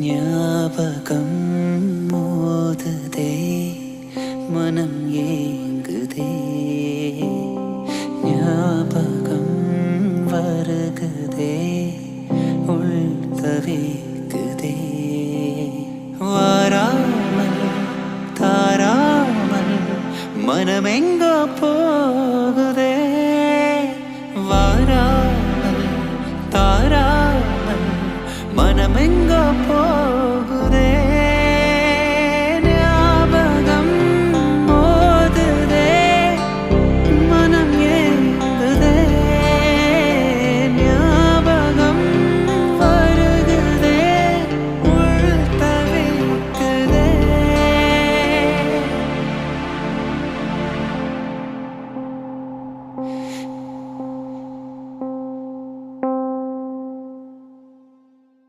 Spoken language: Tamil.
ஞாபகம் மோதுதே மனம் ஏங்குதே ஞாபகம் வருகுதே உள் தவிக்குதே வாராமல் தாராமல் மனமெங்கோ போகுதே வாராமல் தாராமல் மனமெங்கோ போகுதே